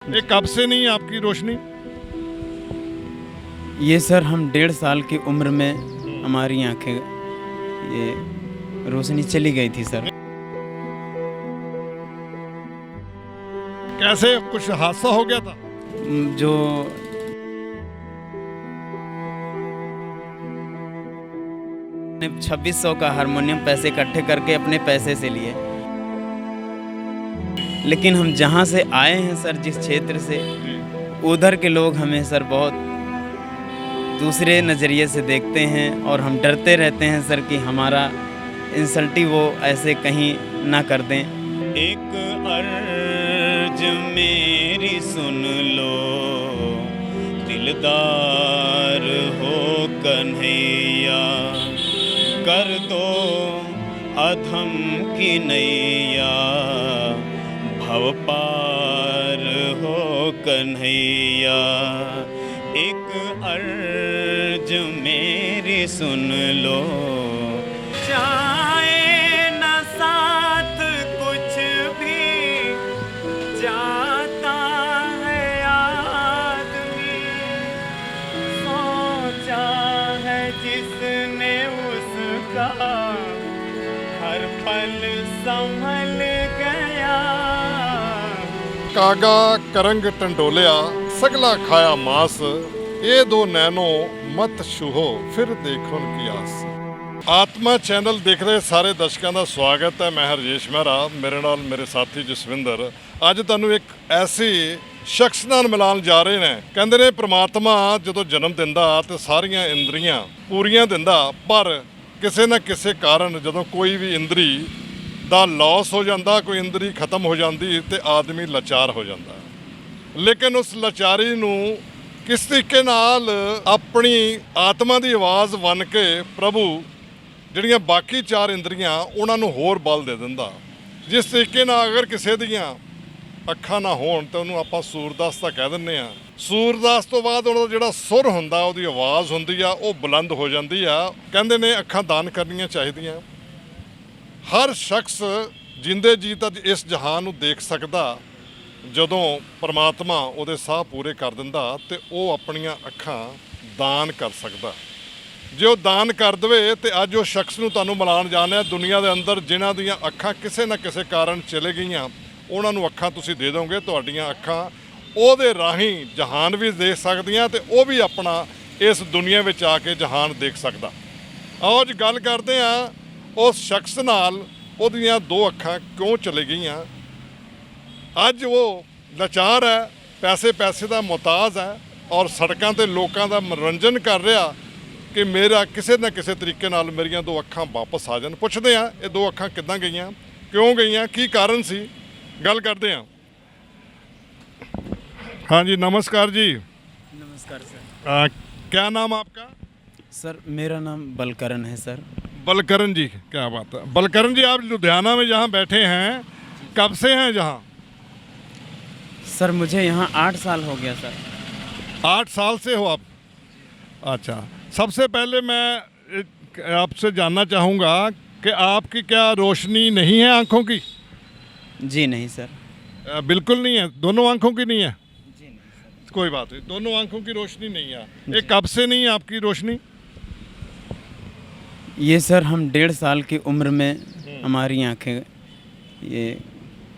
ये कब से नहीं है आपकी रोशनी? ये सर हम 1.5 साल की उम्र में हमारी आंखें ये रोशनी चली गई थी सर। कैसे, कुछ हादसा हो गया था? जो 2600 का हारमोनियम पैसे इकट्ठे करके अपने पैसे से लिए, लेकिन हम जहाँ से आए हैं सर, जिस क्षेत्र से, उधर के लोग हमें सर बहुत दूसरे नज़रिए से देखते हैं और हम डरते रहते हैं सर कि हमारा इंसल्टी वो ऐसे कहीं ना कर दें। एक अर्ज मेरी सुन लो, दिलदार हो कन्हैया, कर दो अधम की नैया, भव पार हो कन्हैया। एक अर्ज मेरी सुन लो, जाए न साथ कुछ भी, जाता है आदमी, सोचा है जिसने उसका, हर पल संभल गया। कागा करंग टंडोलिया, सगला खाया मांस, ये दो नैनो मत छूहो, फिर देखो उनकी आस। आत्मा चैनल देख रहे ਸਾਰੇ ਦਰਸ਼ਕਾਂ ਦਾ ਸਵਾਗਤ ਹੈ। ਮੈਂ ਹਰਜੇਸ਼ ਮਹਿਰਾ, ਮੇਰੇ ਨਾਲ ਮੇਰੇ ਸਾਥੀ ਜਸਵਿੰਦਰ। ਅੱਜ ਤੁਹਾਨੂੰ ਇੱਕ ਐਸੀ ਸ਼ਖਸ ਨਾਲ ਮਿਲਾਉਣ ਜਾ ਰਹੇ ਨੇ। ਕਹਿੰਦੇ ਨੇ ਪ੍ਰਮਾਤਮਾ ਜਦੋਂ ਜਨਮ ਦਿੰਦਾ ਤੇ ਸਾਰੀਆਂ ਇੰਦਰੀਆਂ ਪੂਰੀਆਂ ਦਿੰਦਾ, ਪਰ ਕਿਸੇ ਨਾ ਕਿਸੇ ਕਾਰਨ ਜਦੋਂ ਕੋਈ ਵੀ ਇੰਦਰੀ ਦਾ ਲਾਸ ਹੋ ਜਾਂਦਾ, ਕੋਈ ਇੰਦਰੀ ਖਤਮ ਹੋ ਜਾਂਦੀ ਤੇ ਆਦਮੀ ਲਾਚਾਰ ਹੋ ਜਾਂਦਾ। ਲੇਕਿਨ ਉਸ ਲਾਚਾਰੀ ਨੂੰ ਕਿਸ ਤਰੀਕੇ ਨਾਲ ਆਪਣੀ ਆਤਮਾ ਦੀ ਆਵਾਜ਼ ਬਣ ਕੇ ਪ੍ਰਭੂ ਜਿਹੜੀਆਂ ਬਾਕੀ 4 ਇੰਦਰੀਆਂ ਉਹਨਾਂ ਨੂੰ ਹੋਰ ਬਲ ਦੇ ਦਿੰਦਾ। ਜਿਸ ਤਰੀਕੇ ਨਾਲ ਅਗਰ ਕਿਸੇ ਦੀਆਂ ਅੱਖਾਂ ਨਾ ਹੋਣ ਤਾਂ ਉਹਨੂੰ ਆਪਾਂ ਸੂਰਦਾਸ ਤਾਂ ਕਹਿ ਦਿੰਦੇ ਆ। ਸੂਰਦਾਸ ਤੋਂ ਬਾਅਦ ਉਹਦਾ ਜਿਹੜਾ ਸੁਰ ਹੁੰਦਾ, ਉਹਦੀ ਆਵਾਜ਼ ਹੁੰਦੀ ਆ, ਉਹ ਬੁਲੰਦ ਹੋ ਜਾਂਦੀ ਆ। ਕਹਿੰਦੇ ਨੇ ਅੱਖਾਂ ਦਾਨ ਕਰਨੀਆਂ ਚਾਹੀਦੀਆਂ। ਹਰ ਸ਼ਖਸ ਜਿੰਦੇ ਜੀ ਤਾਂ ਇਸ ਜਹਾਨ ਨੂੰ ਦੇਖ ਸਕਦਾ ਜਦੋਂ ਪਰਮਾਤਮਾ ਉਹਦੇ ਸਾਹ ਪੂਰੇ ਕਰ ਦਿੰਦਾ ਤੇ ਉਹ ਆਪਣੀਆਂ ਅੱਖਾਂ ਦਾਨ ਕਰ ਸਕਦਾ। ਜੇ ਉਹ ਦਾਨ ਕਰ ਦੇਵੇ ਤੇ ਅੱਜ ਉਹ ਸ਼ਖਸ ਨੂੰ ਤੁਹਾਨੂੰ ਮਿਲਾਉਣ ਜਾਣਾ ਦੁਨੀਆ ਦੇ ਅੰਦਰ, ਜਿਨ੍ਹਾਂ ਦੀਆਂ ਅੱਖਾਂ ਕਿਸੇ ਨਾ ਕਿਸੇ ਕਾਰਨ ਚਲੇ ਗਈਆਂ, ਉਹਨਾਂ ਨੂੰ ਅੱਖਾਂ ਤੁਸੀਂ ਦੇ ਦੋਗੇ। ਤੁਹਾਡੀਆਂ ਅੱਖਾਂ ਉਹਦੇ ਰਾਹੀਂ ਜਹਾਨ ਵੀ ਦੇਖ ਸਕਦੀਆਂ ਤੇ ਉਹ ਵੀ ਆਪਣਾ ਇਸ ਦੁਨੀਆ ਵਿੱਚ ਆ ਕੇ ਜਹਾਨ ਦੇਖ ਸਕਦਾ। ਆਓ ਅੱਜ ਗੱਲ ਕਰਦੇ ਹਾਂ ਉਸ ਸ਼ਖਸ ਨਾਲ, ਉਹਦੀਆਂ 2 ਅੱਖਾਂ ਕਿਉਂ ਚਲੇ ਗਈਆਂ। ਅੱਜ ਉਹ ਲਾਚਾਰ ਹੈ, ਪੈਸੇ ਦਾ ਮੁਹਤਾਜ ਹੈ ਔਰ ਸੜਕਾਂ ਤੇ ਲੋਕਾਂ ਦਾ ਮਨੋਰੰਜਨ ਕਰ ਰਿਹਾ ਕਿ ਮੇਰਾ ਕਿਸੇ ਨਾ ਕਿਸੇ ਤਰੀਕੇ ਨਾਲ ਮੇਰੀਆਂ 2 ਅੱਖਾਂ ਵਾਪਸ ਆ ਜਾਣ। ਪੁੱਛਦੇ ਹਾਂ ਇਹ 2 ਅੱਖਾਂ ਕਿੱਦਾਂ ਗਈਆਂ, ਕਿਉਂ ਗਈਆਂ, ਕੀ ਕਾਰਨ ਸੀ, ਗੱਲ ਕਰਦੇ हैं। हाँ जी, नमस्कार जी। नमस्कार सर। क्या नाम आपका? सर मेरा नाम बलकरण है सर। बलकरण जी, क्या बात है। बलकरण जी, आप लुधियाना में जहाँ बैठे हैं, कब से हैं जहाँ? सर मुझे यहाँ 8 साल हो गया सर। 8 साल से हो आप? अच्छा, सबसे पहले मैं आपसे जानना चाहूँगा कि आपकी क्या रोशनी नहीं है आँखों की? जी नहीं सर। बिल्कुल नहीं है, दोनों आँखों की नहीं है? जी नहीं सर। कोई बात नहीं, दोनों आँखों की रोशनी नहीं है। ये कब से नहीं है आपकी रोशनी? ये सर हम 1.5 साल की उम्र में हमारी आंखें ये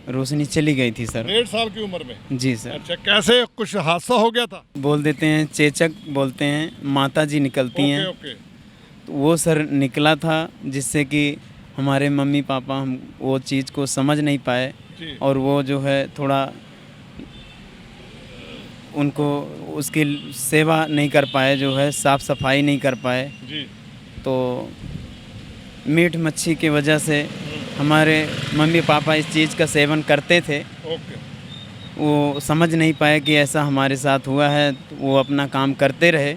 रोशनी चली गई थी सर। 1.5 साल की उम्र में? जी सर। अच्छा, कैसे, कुछ हादसा हो गया था? बोल देते हैं चेचक, बोलते हैं माता जी निकलती हैं। ओके। तो वो सर निकला था, जिससे कि हमारे मम्मी पापा हम वो चीज़ को समझ नहीं पाए जी। और वो जो है थोड़ा उनको उसकी सेवा नहीं कर पाए, जो है साफ़ सफाई नहीं कर पाए। जी। तो मीट मच्छी की वजह से हमारे मम्मी पापा इस चीज़ का सेवन करते थे। ओके। वो समझ नहीं पाए कि ऐसा हमारे साथ हुआ है, तो वो अपना काम करते रहे।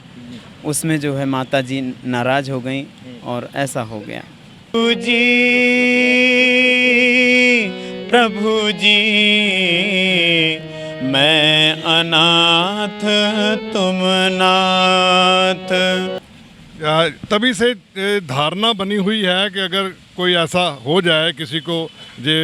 उसमें जो है माता जी नाराज़ हो गई और ऐसा हो गया। जी प्रभु जी, मैं अनाथ तुम नाथ। तभी से धारणा बनी हुई है कि अगर कोई ऐसा हो जाए किसी को जे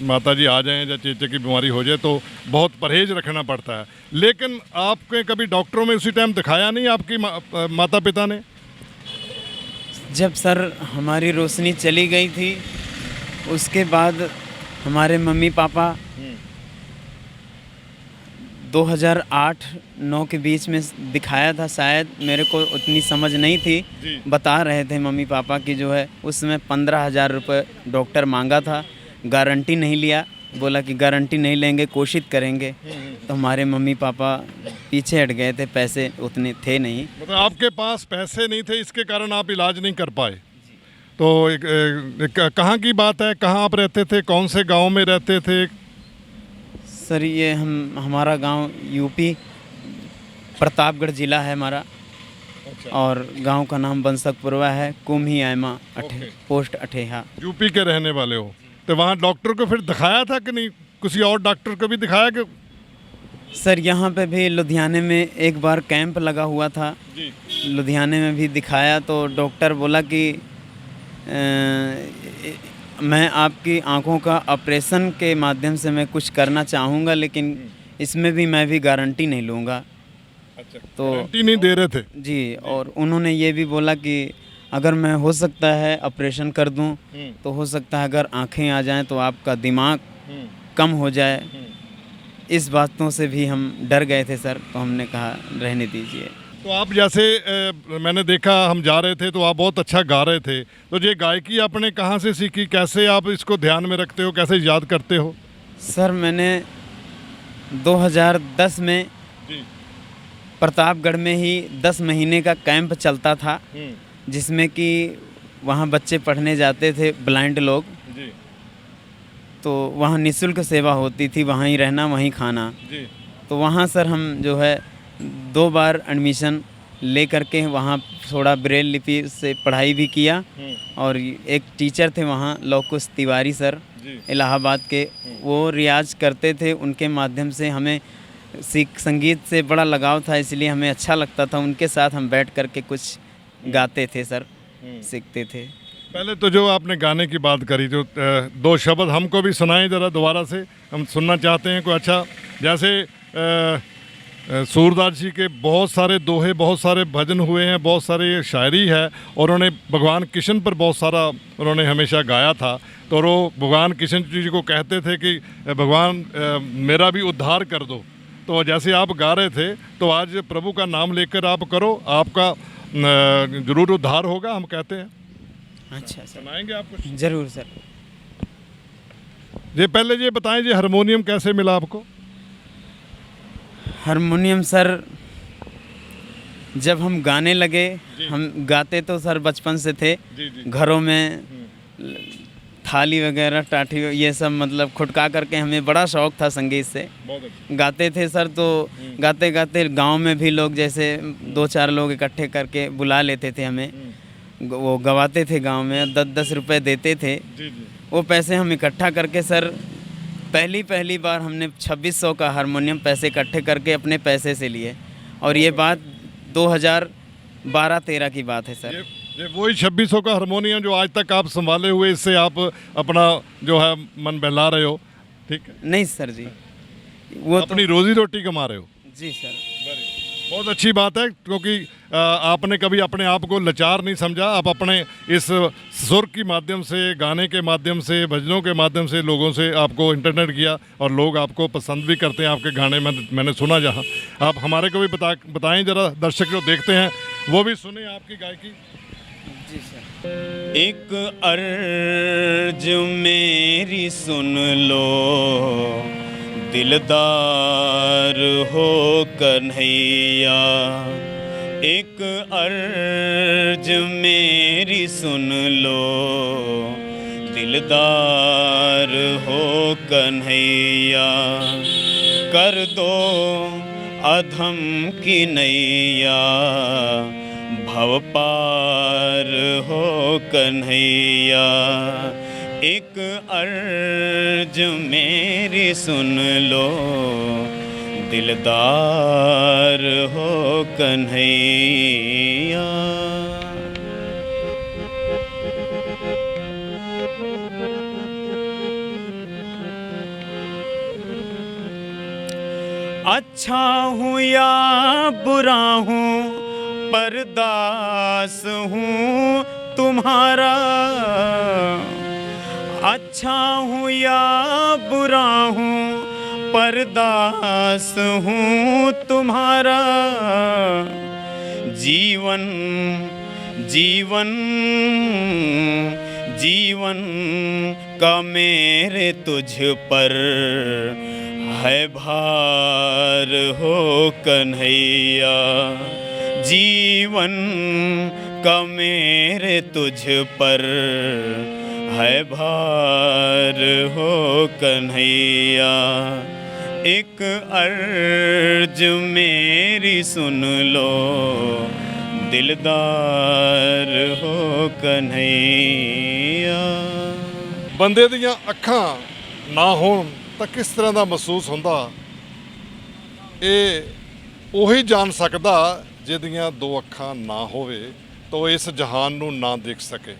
माता जी आ जाएं या चेचे की बीमारी हो जाए तो बहुत परहेज रखना पड़ता है। लेकिन आपके कभी डॉक्टरों में उसी टाइम दिखाया नहीं आपकी माता पिता ने? जब सर हमारी रोशनी चली गई थी उसके बाद हमारे मम्मी पापा 2008-9 के बीच में दिखाया था, शायद मेरे को उतनी समझ नहीं थी। बता रहे थे मम्मी पापा कि जो है उसमें 15,000 रुपये डॉक्टर मांगा था, गारंटी नहीं लिया, बोला कि गारंटी नहीं लेंगे, कोशिश करेंगे। तो हमारे मम्मी पापा पीछे हट गए थे, पैसे उतने थे नहीं। मतलब आपके पास पैसे नहीं थे, इसके कारण आप इलाज नहीं कर पाए। तो कहाँ की बात है, कहाँ आप रहते थे, कौन से गांव में रहते थे? सर ये हमारा गांव यूपी प्रतापगढ़ ज़िला है हमारा। अच्छा। और गांव का नाम बंसकपुरवा है, कुम्ही आयमा पोस्ट अठेहा। यूपी के रहने वाले हो? तो वहाँ डॉक्टर को फिर दिखाया था कि नहीं? किसी और डॉक्टर को भी दिखाया कि? सर यहाँ पे भी लुधियाने में एक बार कैंप लगा हुआ था जी। लुधियाने में भी दिखाया तो डॉक्टर बोला कि मैं आपकी आंखों का ऑपरेशन के माध्यम से मैं कुछ करना चाहूँगा, लेकिन इसमें भी मैं भी गारंटी नहीं लूँगा। अच्छा, तो गारंटी नहीं दे रहे थे जी। और उन्होंने ये भी बोला कि अगर मैं हो सकता है ऑपरेशन कर दूं तो हो सकता है अगर आंखें आ जाएं तो आपका दिमाग कम हो जाए। इस बातों से भी हम डर गए थे सर, तो हमने कहा रहने दीजिए। तो आप जैसे मैंने देखा, हम जा रहे थे तो आप बहुत अच्छा गा रहे थे, तो ये गायकी आपने कहाँ से सीखी? कैसे आप इसको ध्यान में रखते हो, कैसे याद करते हो? सर मैंने 2010 में जी। प्रतापगढ़ में ही 10 महीने का कैंप चलता था, जिसमें कि वहाँ बच्चे पढ़ने जाते थे, ब्लाइंड लोग जी। तो वहाँ निःशुल्क सेवा होती थी, वहाँ ही रहना वहीं खाना जी। तो वहाँ सर हम जो है 2 बार एडमिशन ले करके वहाँ थोड़ा ब्रेल लिपि से पढ़ाई भी किया। और एक टीचर थे वहाँ लौकुश तिवारी सर इलाहाबाद के, वो रियाज करते थे, उनके माध्यम से हमें संगीत से बड़ा लगाव था, इसलिए हमें अच्छा लगता था। उनके साथ हम बैठ करके कुछ गाते थे सर, सीखते थे। पहले तो जो आपने गाने की बात करी, जो 2 शब्द हमको भी सुनाएं ज़रा दोबारा से, हम सुनना चाहते हैं कोई अच्छा। जैसे सूरदास जी के बहुत सारे दोहे, बहुत सारे भजन हुए हैं, बहुत सारे शायरी है, और उन्होंने भगवान कृष्ण पर बहुत सारा उन्होंने हमेशा गाया था। तो वो भगवान कृष्ण जी को कहते थे कि भगवान मेरा भी उद्धार कर दो। तो जैसे आप गा रहे थे, तो आज प्रभु का नाम लेकर आप करो, आपका ज़रूर उद्धार होगा, हम कहते हैं। अच्छा सर, सुनाएंगे आप कुछ? ज़रूर सर। ये पहले ये बताएं, ये हारमोनियम कैसे मिला आपको? हारमोनियम सर जब हम गाने लगे, हम गाते तो सर बचपन से थे जी। घरों में थाली वगैरह, टाठी, ये सब मतलब खुटका करके हमें बड़ा शौक़ था संगीत से, गाते थे सर। तो गाते गाते गांव में भी लोग जैसे 2-4 लोग इकट्ठे करके बुला लेते थे हमें, वो गवाते थे गांव में, 10-10 रुपये देते थे जी। वो पैसे हम इकट्ठा करके सर पहली बार हमने 2600 का हारमोनियम पैसे इकट्ठे करके अपने पैसे से लिए। और ये बात 2012-13 की बात है सर। ये वही 2600 का हारमोनियम जो आज तक आप संभाले हुए, इससे आप अपना जो है मन बहला रहे हो? ठीक है। नहीं सर जी, वो अपनी रोजी रोटी कमा रहे हो जी सर। बहुत अच्छी बात है, क्योंकि आपने कभी अपने आप को लाचार नहीं समझा। आप अपने इस सुर के माध्यम से, गाने के माध्यम से, भजनों के माध्यम से लोगों से आपको इंटरनेट किया, और लोग आपको पसंद भी करते हैं आपके गाने में। मैंने सुना, जहाँ आप हमारे को भी बताएं ज़रा, दर्शक जो देखते हैं वो भी सुने आपकी गायकी जी सर। एक अर्ज मेरी सुन लो, दिलदार हो कन्हैया, एक अर्ज मेरी सुन लो, दिलदार हो कन्हैया, कर दो अधम की नैया, भव पार हो कन्हैया, एक अर्ज मेरी सुन लो, दिलदार हो कन्हैया। अच्छा हूँ या बुरा हूँ पर दास हूँ तुम्हारा। अच्छा हूँ या बुरा हूँ पर दास हूँ तुम्हारा। जीवन जीवन जीवन का मेरे तुझ पर है भार हो कन्हैया। जीवन का मेरे तुझ पर है भार हो कन्हैया। एक अर्ज मेरी सुन लो दिलदार हो कन्हैया। ਬੰਦੇ ਦੀਆਂ ਅੱਖਾਂ ਨਾ ਹੋਣ ਤਾਂ ਕਿਸ ਤਰ੍ਹਾਂ ਦਾ ਮਹਿਸੂਸ ਹੁੰਦਾ, ਇਹ ਉਹੀ ਜਾਣ ਸਕਦਾ ਜਿਹਦੀਆਂ ਦੋ ਅੱਖਾਂ ਨਾ ਹੋਵੇ तो इस जहान ਨੂੰ ना देख सके।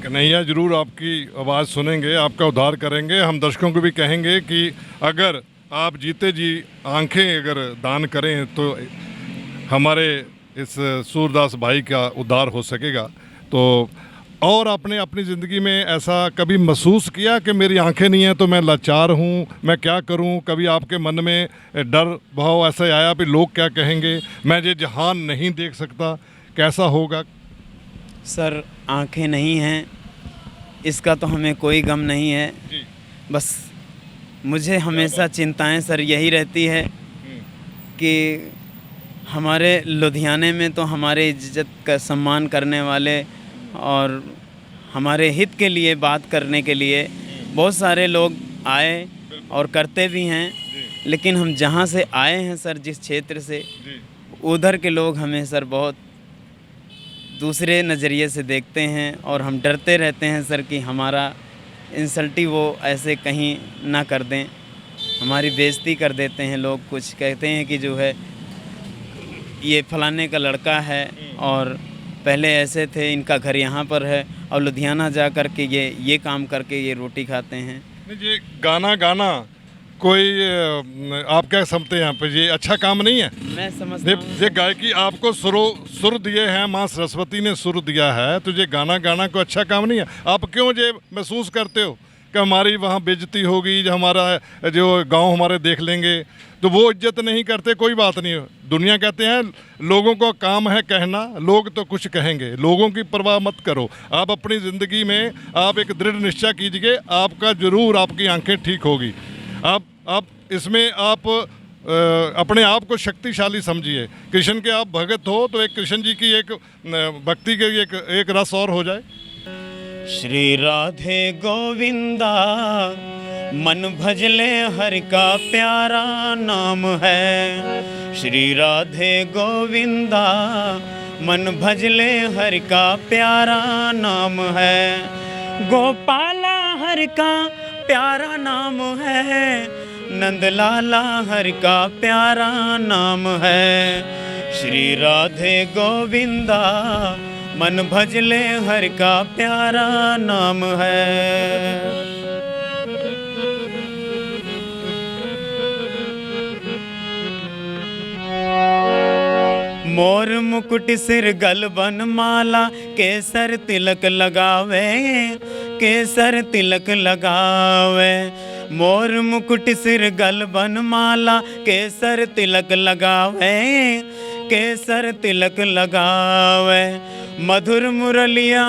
कन्हैया जरूर आपकी आवाज़ सुनेंगे, आपका उद्धार करेंगे। हम दर्शकों को भी कहेंगे कि अगर आप जीते जी आंखें अगर दान करें तो हमारे इस सूरदास भाई का उद्धार हो सकेगा। तो और आपने अपनी ज़िंदगी में ऐसा कभी महसूस किया कि मेरी आंखें नहीं हैं तो मैं लाचार हूँ, मैं क्या करूँ? कभी आपके मन में डर भाव ऐसा आया कि लोग क्या कहेंगे, मैं ये जहान नहीं देख सकता, कैसा होगा? सर आंखें नहीं हैं इसका तो हमें कोई गम नहीं है जी। बस मुझे हमेशा चिंताएं सर यही रहती है कि हमारे लुधियाने में तो हमारे इज्जत का सम्मान करने वाले और हमारे हित के लिए बात करने के लिए बहुत सारे लोग आए और करते भी हैं, लेकिन हम जहाँ से आए हैं सर, जिस क्षेत्र से, उधर के लोग हमें सर बहुत दूसरे नज़रिए से देखते हैं और हम डरते रहते हैं सर कि हमारा इंसल्टी वो ऐसे कहीं ना कर दें, हमारी बेइज्जती कर देते हैं। लोग कुछ कहते हैं कि जो है ये फलाने का लड़का है और पहले ऐसे थे, इनका घर यहाँ पर है और लुधियाना जा कर के ये काम करके ये रोटी खाते हैं। ये गाना गाना कोई आप क्या समझते हैं यहाँ पे ये अच्छा काम नहीं है? मैं समझता हूँ ये गायकी आपको सुर दिए हैं, माँ सरस्वती ने सुर दिया है, तो ये गाना गाना को अच्छा काम नहीं है? आप क्यों ये महसूस करते हो कि हमारी वहाँ बेइज्जती होगी, जो हमारा जो गांव हमारे देख लेंगे, तो वो इज्जत नहीं करते? कोई बात नहीं, दुनिया कहते हैं लोगों का काम है कहना, लोग तो कुछ कहेंगे, लोगों की परवाह मत करो। आप अपनी ज़िंदगी में आप एक दृढ़ निश्चय कीजिए, आपका ज़रूर आपकी आंखें ठीक होगी। आप इसमें आप अपने आप को शक्तिशाली समझिए। कृष्ण के आप भगत हो तो एक कृष्ण जी की एक भक्ति के एक रस और हो जाए। श्री राधे गोविंदा मन भजले हरि का प्यारा नाम है। श्री राधे गोविंदा मन भजले हरि का प्यारा नाम है। गोपाला हरि का प्यारा नाम है, नंदलाला हरि का प्यारा नाम है। श्री राधे गोविंदा मन भजले हरि का प्यारा नाम है। मोर मुकुट सिर गल बन माला, केसर तिलक लगावे, केसर तिलक लगावे। मोर मुकुट सिर गल बन माला, केसर तिलक लगावे, केसर तिलक लगावे। मधुर मुरलिया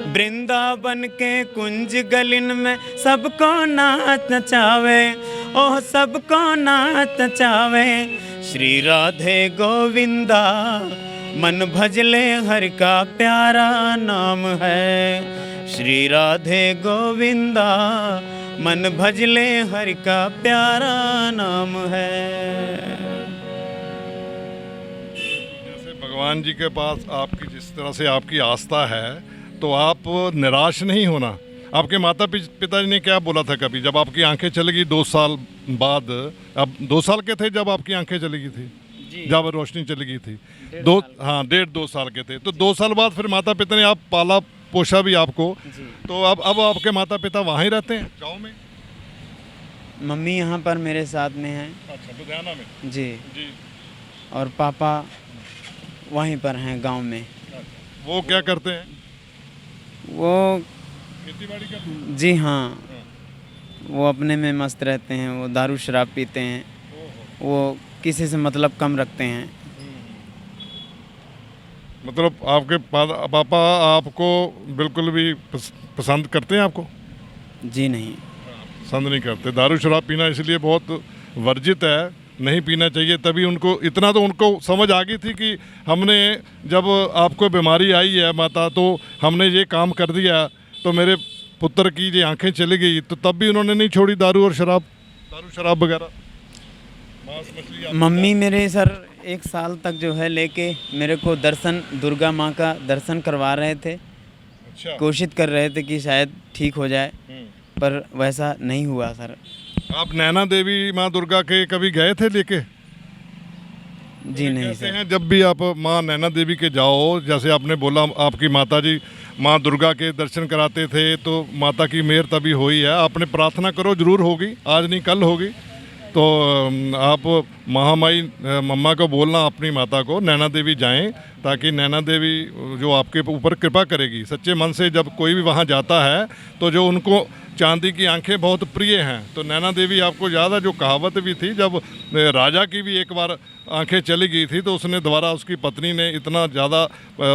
वृंदावन के कुंज गलिन में सबको नाच नचावे, ओह सबको नाच नचावे। श्री राधे गोविंदा मन भजले हरि का प्यारा नाम है। श्री राधे गोविंदा मन भजले हरि का प्यारा नाम है। जैसे भगवान जी के पास आपकी जिस तरह से आपकी आस्था है, तो आप निराश नहीं होना। आपके माता पिता जी ने क्या बोला था कभी जब आपकी आंखें चली गई 2 साल बाद? अब 2 साल के थे जब आपकी आंखें चली गई थी जी। जब रोशनी चली गई थी? 1.5-2 साल के थे। तो 2 साल बाद फिर माता पिता ने आप पाला पोषा भी आपको, तो अब आपके माता पिता वहाँ ही रहते हैं गाँव में? मम्मी यहाँ पर मेरे साथ में हैं अच्छा, लुधियाना में। जी, जी। और पापा वहीं पर हैं गांव में। वो क्या करते हैं? वो खेती बाड़ी करते हैं? जी हाँ, वो अपने में मस्त रहते हैं, वो दारू शराब पीते हैं, ओहो। वो किसी से मतलब कम रखते हैं। मतलब आपके पापा आपको बिल्कुल भी पसंद करते हैं आपको? जी नहीं। पसंद नहीं करते। दारू शराब पीना इसलिए बहुत वर्जित है, नहीं पीना चाहिए। तभी उनको इतना तो उनको समझ आ गई थी कि हमने जब आपको बीमारी आई है माता, तो हमने ये काम कर दिया तो मेरे पुत्र की ये आंखें चली गई, तो तब भी उन्होंने नहीं छोड़ी दारू और शराब, दारू शराब वगैरह, मांस मछली। मम्मी मेरे सर 1 साल तक जो है लेके मेरे को दर्शन, दुर्गा माँ का दर्शन करवा रहे थे। अच्छा। कोशिश कर रहे थे कि शायद ठीक हो जाए, पर वैसा नहीं हुआ सर। आप नैना देवी माँ दुर्गा के कभी गए थे लेके? जी नहीं कहते सर। हैं जब भी आप माँ नैना देवी के जाओ, जैसे आपने बोला आपकी माता जी माँ दुर्गा के दर्शन कराते थे, तो माता की मेहर तभी हुई है। आपने प्रार्थना करो, जरूर होगी, आज नहीं कल होगी। तो आप महामाई मम्मा को बोलना अपनी माता को नैना देवी जाएं, ताकि नैना देवी जो आपके ऊपर कृपा करेगी। सच्चे मन से जब कोई भी वहाँ जाता है तो जो उनको चांदी की आंखें बहुत प्रिय हैं, तो नैना देवी आपको ज़्यादा, जो कहावत भी थी, जब राजा की भी एक बार आंखें चली गई थी तो उसने दोबारा, उसकी पत्नी ने इतना ज़्यादा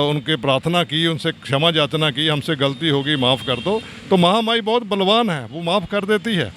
उनके प्रार्थना की, उनसे क्षमा याचना की, हमसे गलती होगी माफ़ कर दो। तो महामाई बहुत बलवान है, वो माफ़ कर देती है,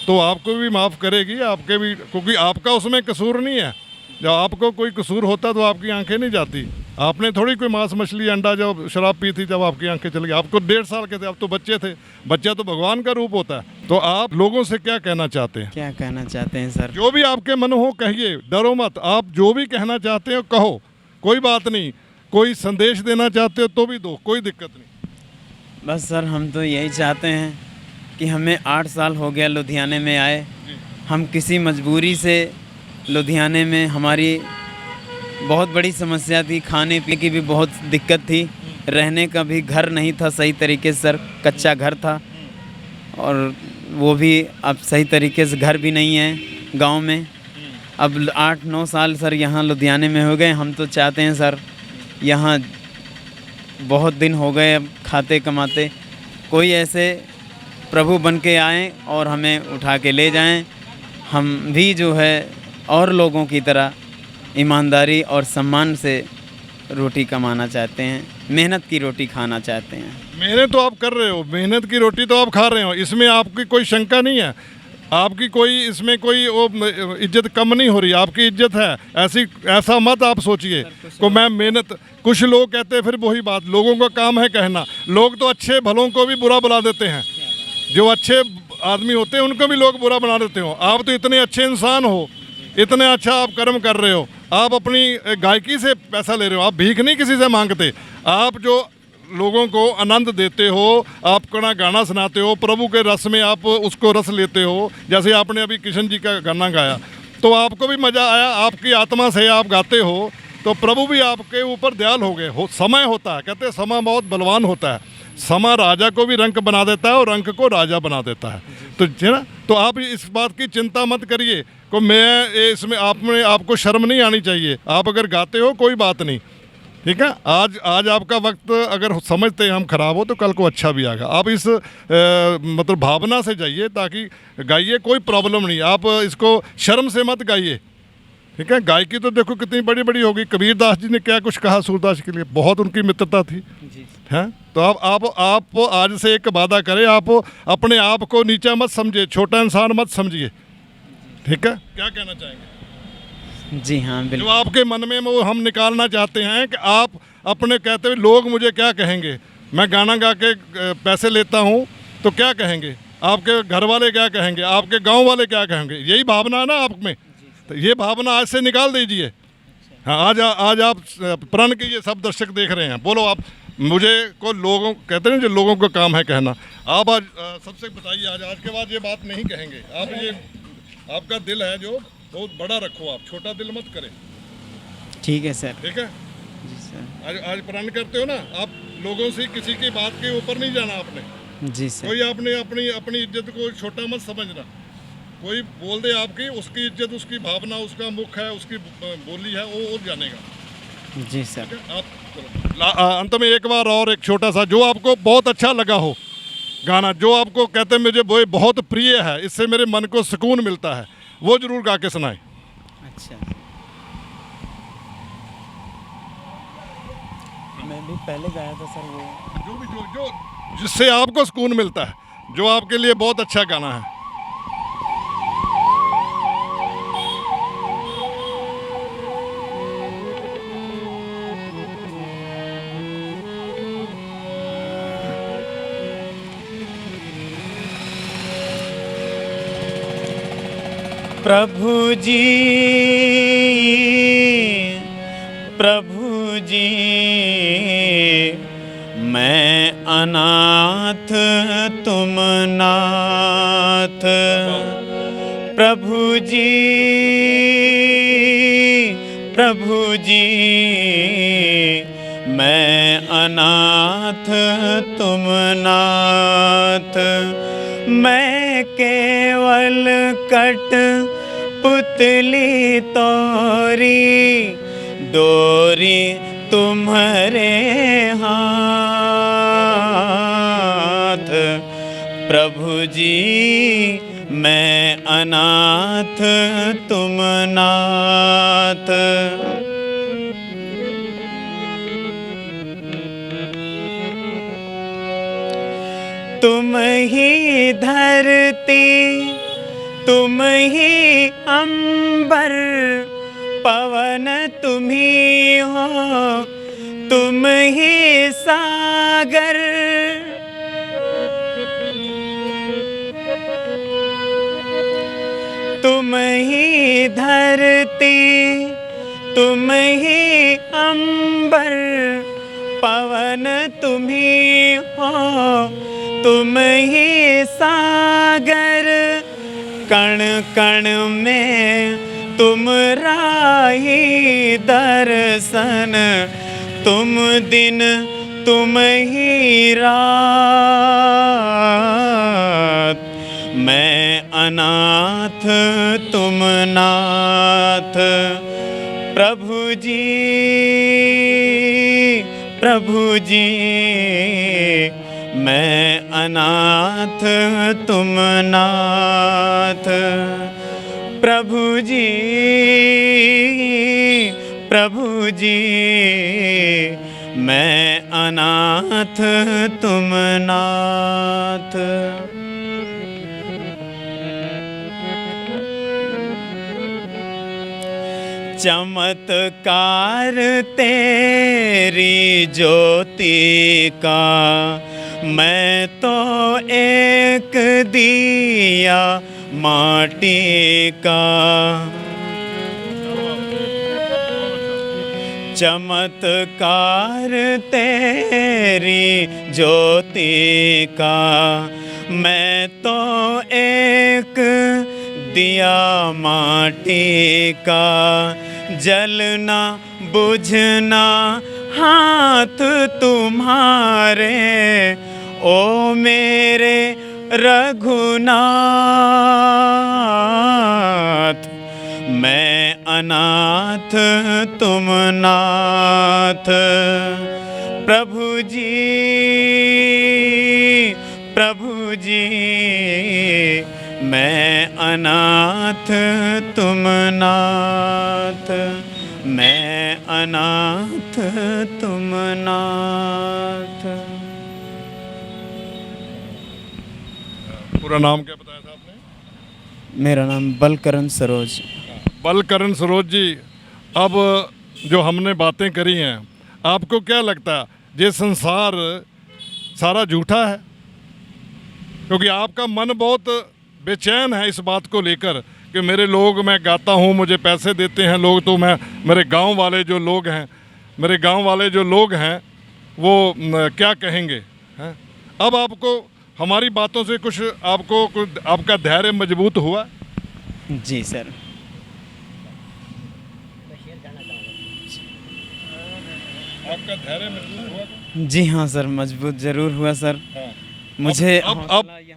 तो आपको भी माफ़ करेगी, आपके भी, क्योंकि आपका उसमें कसूर नहीं है। जब आपको कोई कसूर होता तो आपकी आंखें नहीं जाती। आपने थोड़ी कोई मांस मछली अंडा जब शराब पी थी जब आपकी आंखें चली गई। आपको 1.5 साल के थे, आप तो बच्चे थे। बच्चा तो भगवान का रूप होता है। तो आप लोगों से क्या कहना चाहते हैं? क्या कहना चाहते हैं सर? जो भी आपके मन हो कहिए, डरो मत। आप जो भी कहना चाहते हो कहो, कोई बात नहीं। कोई संदेश देना चाहते हो तो भी दो, कोई दिक्कत नहीं। बस सर हम तो यही चाहते हैं कि हमें 8 साल हो गया लुधियाने में आए। हम किसी मजबूरी से लुधियाने में, हमारी बहुत बड़ी समस्या थी, खाने पीने की भी बहुत दिक्कत थी, रहने का भी घर नहीं था सही तरीके से सर, कच्चा घर था, और वो भी अब सही तरीके से घर भी नहीं है गांव में। अब 8-9 साल सर यहाँ लुधियाने में हो गए। हम तो चाहते हैं सर, यहाँ बहुत दिन हो गए अब खाते कमाते, कोई ऐसे प्रभु बन के आएँ और हमें उठा के ले जाएं। हम भी जो है और लोगों की तरह ईमानदारी और सम्मान से रोटी कमाना चाहते हैं, मेहनत की रोटी खाना चाहते हैं। मेहनत तो आप कर रहे हो, मेहनत की रोटी तो आप खा रहे हो, इसमें आपकी कोई शंका नहीं है। आपकी कोई इसमें कोई वो इज्जत कम नहीं हो रही, आपकी इज्जत है। ऐसा मत आप सोचिए को मैं मेहनत। कुछ लोग कहते हैं, फिर वही बात, लोगों का काम है कहना। लोग तो अच्छे भलों को भी बुरा बना देते हैं, जो अच्छे आदमी होते हैं उनको भी लोग बुरा बना देते हो। आप तो इतने अच्छे इंसान हो, इतने अच्छा आप कर्म कर रहे हो, आप अपनी गायकी से पैसा ले रहे हो, आप भीख नहीं किसी से मांगते। आप जो लोगों को आनंद देते हो, आप कड़ा गाना सुनाते हो, प्रभु के रस में आप उसको रस लेते हो। जैसे आपने अभी किशन जी का गाना गाया तो आपको भी मज़ा आया, आपकी आत्मा से आप गाते हो, तो प्रभु भी आपके ऊपर दयाल हो गए हो। समय होता है, कहते हैं समय बहुत बलवान होता है। समय राजा को भी रंक बना देता है और रंक को राजा बना देता है। तो है ना, तो आप इस बात की चिंता मत करिए को मैं इसमें आपको शर्म नहीं आनी चाहिए। आप अगर गाते हो कोई बात नहीं, ठीक है। आज आपका वक्त अगर समझते हैं हम खराब हो तो कल को अच्छा भी आएगा। आप इस मतलब भावना से जाइए, ताकि गाइए, कोई प्रॉब्लम नहीं। आप इसको शर्म से मत गाइए, ठीक है। गायकी तो देखो कितनी बड़ी बड़ी होगी। कबीरदास जी ने क्या कुछ कहा सूरदास के लिए, बहुत उनकी मित्रता थी, हैं। तो आप आज से एक वादा करें, आप अपने आप को नीचा मत समझिए, छोटा इंसान मत समझिए, ठीक है। क्या कहना चाहेंगे? जी हाँ बिल्कुल। जो आपके मन में वो हम निकालना चाहते हैं कि आप अपने कहते हुए लोग मुझे क्या कहेंगे, मैं गाना गा के पैसे लेता हूँ तो क्या कहेंगे, आपके घर वाले क्या कहेंगे, आपके गांव वाले क्या कहेंगे, यही भावना है ना आप में। तो ये भावना आज से निकाल दीजिए। हाँ, आज आप प्रण कीजिए। सब दर्शक देख रहे हैं, बोलो आप मुझे को लोगों कहते हैं जो लोगों का काम है कहना। आप आज सबसे बताइए, आज के बाद ये बात नहीं कहेंगे। आप ये आपका दिल है जो बहुत बड़ा रखो, आप छोटा दिल मत करें, ठीक है सर। ठीक है जी सर। आज प्रण करते हो ना, आप लोगों से किसी की बात के ऊपर नहीं जाना आपने। जी सर। कोई आपने अपनी इज्जत को छोटा मत समझना, कोई बोल दे आपकी, उसकी इज्जत, उसकी भावना, उसका मुख है, उसकी बोली है, वो और जानेगा। जी सर। ठीक है, आप चलो। अंत में एक बार और एक छोटा सा, जो आपको बहुत अच्छा लगा हो गाना, जो आपको कहते हैं मुझे वो बहुत प्रिय है, इससे मेरे मन को सुकून मिलता है, वो जरूर गा के सुनाएं। अच्छा, मैं भी पहले गाया था सर वो। जो भी जो जिससे आपको सुकून मिलता है, जो आपके लिए बहुत अच्छा गाना है। प्रभु जी, प्रभु जी, मैं अनाथ तुम नाथ। प्रभु जी, प्रभु जी, मैं अनाथ तुम नाथ। मैं केवल कट पुतली तोरी, डोरी तुम्हारे हाथ। प्रभु जी, मैं अनाथ तुम नाथ। तुम ही धरती, तुम ही अंबर, पवन तुम ही हो, तुम ही सागर। तुम ही धरती, तुम ही अंबर, पवन तुम ही हो, तुम ही सागर। कण कण में तुम राही दर्शन, तुम दिन तुम ही रात। मैं अनाथ तुम नाथ। प्रभु जी, प्रभु जी, मैं अनाथ तुम नाथ। प्रभु जी, प्रभु जी, मैं अनाथ तुम नाथ। चमत्कार तेरी ज्योति का, मैं तो एक दिया माटी का। चमत्कार तेरी ज्योति का, मैं तो एक दिया माटी का। जलना बुझना हाथ तुम्हारे, ओ मेरे रघुनाथ। मैं अनाथ तुम नाथ। प्रभु जी, प्रभु जी, मैं अनाथ तुम नाथ। मैं अनाथ तुम नाथ। पूरा नाम क्या बताया था आपने? मेरा नाम बलकरण सरोज। बलकरण सरोज जी, अब जो हमने बातें करी हैं, आपको क्या लगता है ये संसार सारा झूठा है? क्योंकि आपका मन बहुत बेचैन है इस बात को लेकर कि मेरे लोग, मैं गाता हूँ, मुझे पैसे देते हैं लोग, तो मैं, मेरे गांव वाले जो लोग हैं, मेरे गांव वाले जो लोग हैं वो क्या कहेंगे हैं? अब आपको हमारी बातों से कुछ आपका धैर्य मजबूत हुआ? जी सर। आपका धैर्य मजबूत हुआ? जी हाँ सर, मजबूत ज़रूर हुआ सर। हाँ। मुझे अब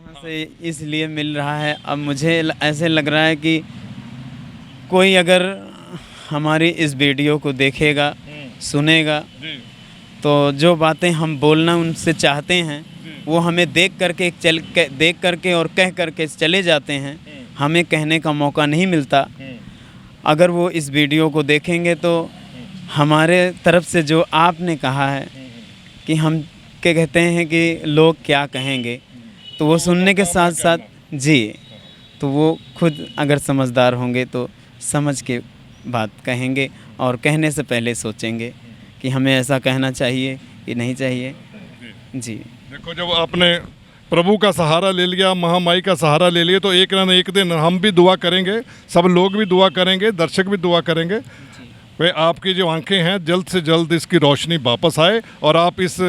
यहाँ से इसलिए मिल रहा है, अब मुझे ऐसे लग रहा है कि कोई अगर हमारी इस वीडियो को देखेगा, सुनेगा, तो जो बातें हम बोलना उनसे चाहते हैं वो हमें देख करके और कह करके चले जाते हैं, हमें कहने का मौका नहीं मिलता। अगर वो इस वीडियो को देखेंगे तो हमारे तरफ से जो आपने कहा है कि हम क्या कहते हैं कि लोग क्या कहेंगे, तो वो सुनने के साथ साथ जी, तो वो खुद अगर समझदार होंगे तो समझ के बात कहेंगे और कहने से पहले सोचेंगे कि हमें ऐसा कहना चाहिए कि नहीं चाहिए। जी देखो, जब आपने प्रभु का सहारा ले लिया, महामाई का सहारा ले लिया, तो एक ना एक दिन हम भी दुआ करेंगे, सब लोग भी दुआ करेंगे, दर्शक भी दुआ करेंगे। वे आपकी जो आंखें हैं जल्द से जल्द इसकी रोशनी वापस आए और आप इस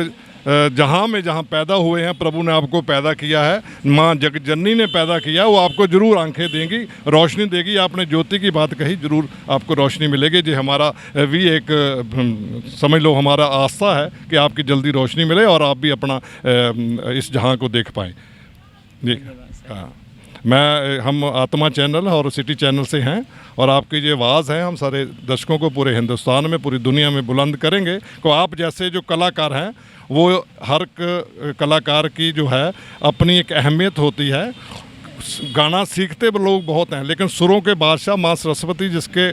जहाँ में जहाँ पैदा हुए हैं, प्रभु ने आपको पैदा किया है, माँ जगजननी ने पैदा किया, वो आपको ज़रूर आंखें देंगी, रोशनी देगी। आपने ज्योति की बात कही, ज़रूर आपको रोशनी मिलेगी। जी हमारा भी एक समझ लो हमारा आस्था है कि आपकी जल्दी रोशनी मिले और आप भी अपना इस जहाँ को देख पाएँ। जी हाँ, हम आत्मा चैनल और सिटी चैनल से हैं और आपकी जो आवाज़ है हम सारे दर्शकों को पूरे हिंदुस्तान में, पूरी दुनिया में बुलंद करेंगे। तो आप जैसे जो कलाकार हैं, वो हर कलाकार की जो है अपनी एक अहमियत होती है। गाना सीखते लोग बहुत हैं, लेकिन सुरों के बादशाह माँ सरस्वती जिसके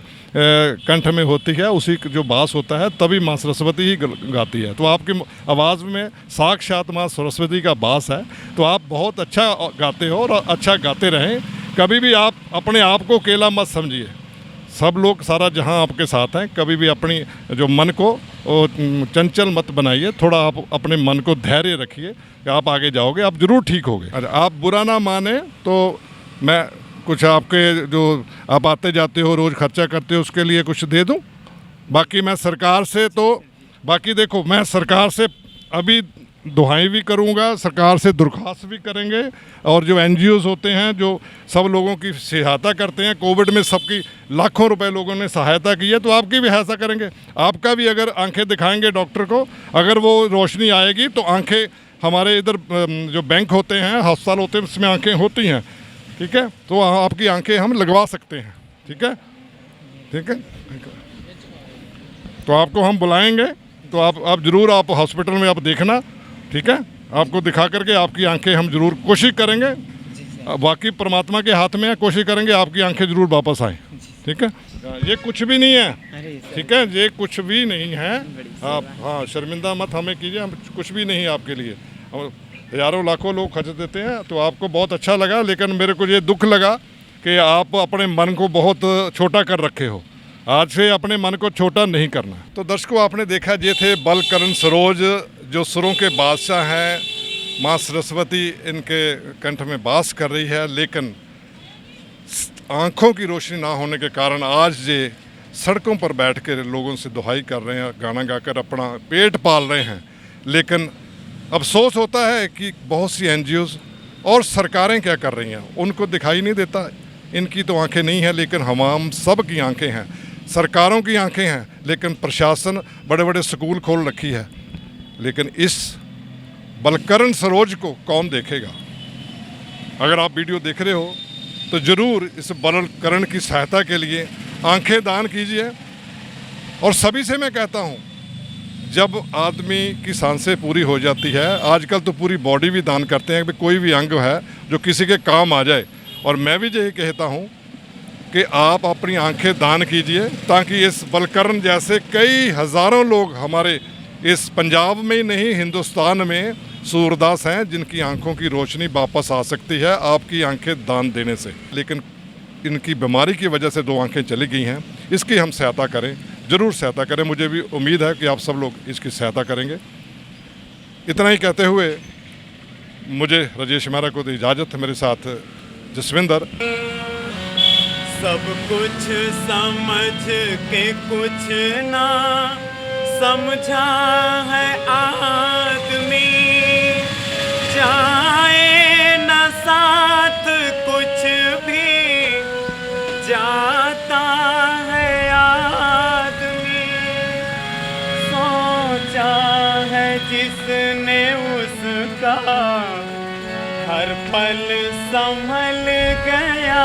कंठ में होती है, उसी जो बास होता है, तभी माँ सरस्वती ही गाती है। तो आपकी आवाज़ में साक्षात माँ सरस्वती का बास है। तो आप बहुत अच्छा गाते हो और अच्छा गाते रहें। कभी भी आप अपने आप को अकेला मत समझिए, सब लोग सारा जहां आपके साथ हैं। कभी भी अपनी जो मन को चंचल मत बनाइए, थोड़ा आप अपने मन को धैर्य रखिए कि आप आगे जाओगे, आप ज़रूर ठीक होगे। अरे आप बुरा ना माने तो मैं कुछ आपके जो आप आते जाते हो, रोज़ खर्चा करते हो, उसके लिए कुछ दे दूं। बाकी मैं सरकार से बाकी देखो, मैं सरकार से अभी दुहाई भी करूंगा, सरकार से दरख्वास्त भी करेंगे। और जो NGOs होते हैं जो सब लोगों की सहायता करते हैं, कोविड में सबकी लाखों रुपए लोगों ने सहायता की है, तो आपकी भी सहायता करेंगे। आपका भी अगर आंखें दिखाएंगे डॉक्टर को, अगर वो रोशनी आएगी तो आंखें हमारे इधर जो बैंक होते हैं, अस्पताल होते हैं, उसमें आंखें होती हैं, ठीक है, तो आपकी आंखें हम लगवा सकते हैं। ठीक है, ठीक है, तो आपको हम बुलाएंगे, तो आप ज़रूर आप हॉस्पिटल में आप देखना, ठीक है, आपको दिखा करके आपकी आंखें हम जरूर कोशिश करेंगे। बाकी परमात्मा के हाथ में है, कोशिश करेंगे आपकी आंखें जरूर वापस आए। ठीक है, ये कुछ भी नहीं है, ठीक है, ये कुछ भी नहीं है। आप हाँ शर्मिंदा मत हमें कीजिए, हम कुछ भी नहीं आपके लिए। हज़ारों लाखों लोग खर्च देते हैं, तो आपको बहुत अच्छा लगा, लेकिन मेरे को ये दुख लगा कि आप अपने मन को बहुत छोटा कर रखे हो। आज से अपने मन को छोटा नहीं करना। तो दर्शकों, आपने देखा, ये थे बलकरण सरोज, जो सुरों के बादशाह हैं। माँ सरस्वती इनके कंठ में वास कर रही है, लेकिन आँखों की रोशनी ना होने के कारण आज ये सड़कों पर बैठ कर लोगों से दुहाई कर रहे हैं, गाना गाकर अपना पेट पाल रहे हैं। लेकिन अफसोस होता है कि बहुत सी NGOs और सरकारें क्या कर रही हैं, उनको दिखाई नहीं देता। इनकी तो आंखें नहीं हैं, लेकिन हम सब की आंखें हैं, सरकारों की आंखें हैं। लेकिन प्रशासन बड़े बड़े स्कूल खोल रखी है, लेकिन इस बलकरण सरोज को कौन देखेगा? अगर आप वीडियो देख रहे हो तो ज़रूर इस बलकरण की सहायता के लिए आंखें दान कीजिए। और सभी से मैं कहता हूँ, जब आदमी की सांसें पूरी हो जाती है, आजकल तो पूरी बॉडी भी दान करते हैं कि कोई भी अंग है जो किसी के काम आ जाए। और मैं भी यही कहता हूँ कि आप अपनी आंखें दान कीजिए, ताकि इस बलकरण जैसे कई हज़ारों लोग हमारे इस पंजाब में ही नहीं, हिंदुस्तान में सूरदास हैं जिनकी आंखों की रोशनी वापस आ सकती है आपकी आंखें दान देने से। लेकिन इनकी बीमारी की वजह से 2 आंखें चली गई हैं, इसकी हम सहायता करें, ज़रूर सहायता करें। मुझे भी उम्मीद है कि आप सब लोग इसकी सहायता करेंगे। इतना ही कहते हुए मुझे राजेश मेहरा को दी इजाज़त। मेरे साथ जसविंदर। सब कुछ समझ के कुछ ना समझा है आदमी, जाए न साथ कुछ भी जाता है आदमी। सोचा है जिसने उसका हर पल संभल गया